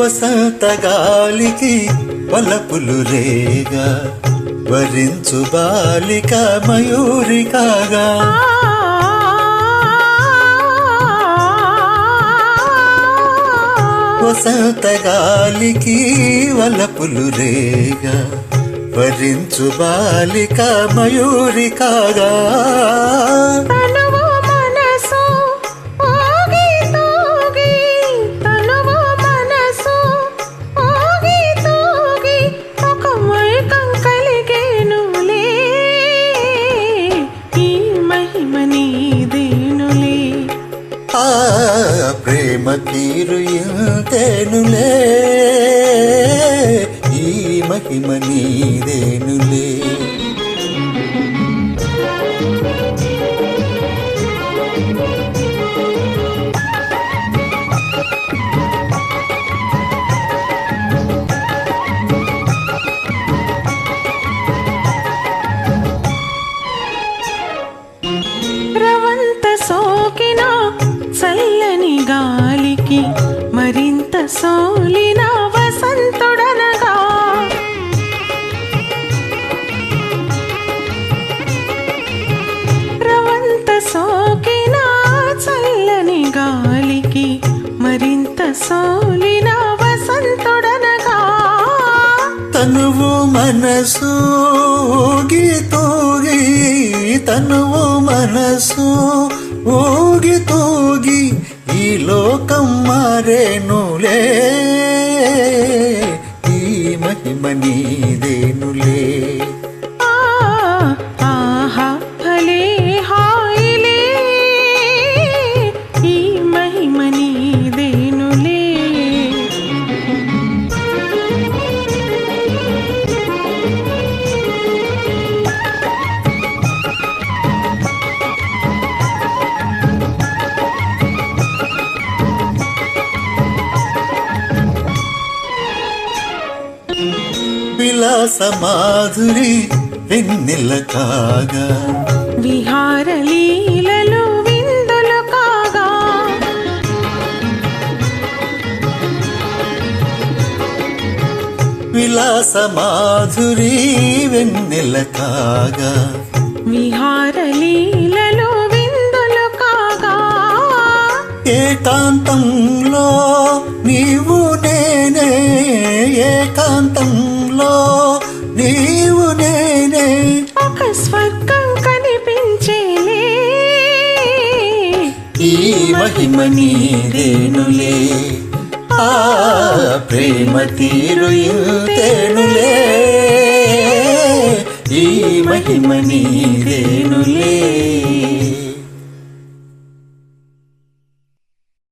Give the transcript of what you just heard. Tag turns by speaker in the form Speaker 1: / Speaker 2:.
Speaker 1: వసంత గాలికి వలపులు రేగా వరించు బాలిక మయూరి కాగా వసంత గాలికి వలపులు రేగా వరించు బాలిక మయూరి కాగా ప్రేమ తీరు ఇంతేనులే ఈ మహిమ నీదేనులే
Speaker 2: రవంత సోకిన చల్లని గాలికి మరింత సోలిన వసంతుడనగా రవంత సోకిన చల్లని గాలికి మరింత సోలిన వసంతుడనగా
Speaker 1: తనువు మనసు ఊగి తనువు మనసు ఊగి తూగి ఈ లోకం మారేనులే ఈ మహిమ నీదేనులే
Speaker 2: ఆహా భలే హాయిలే ఈ మహిమ నీదేనులే
Speaker 1: విలాస మాధురి వెన్నెల కాగా
Speaker 2: విహార లీలలు విందులు కాగా
Speaker 1: విలాస మాధురి వెన్నెల కాగా
Speaker 2: విహార లీలలు విందులు కాగా
Speaker 1: ఏకాంతంలో నీవు నేనే ఏకాంతంలో నీవు నేనే
Speaker 2: ఒక స్వర్గం కనిపించేలే
Speaker 1: ఈ మహిమ నీదేనులే ఆ ప్రేమ తీరు ఇంతేనులే ఈ మహిమ నీదేనులే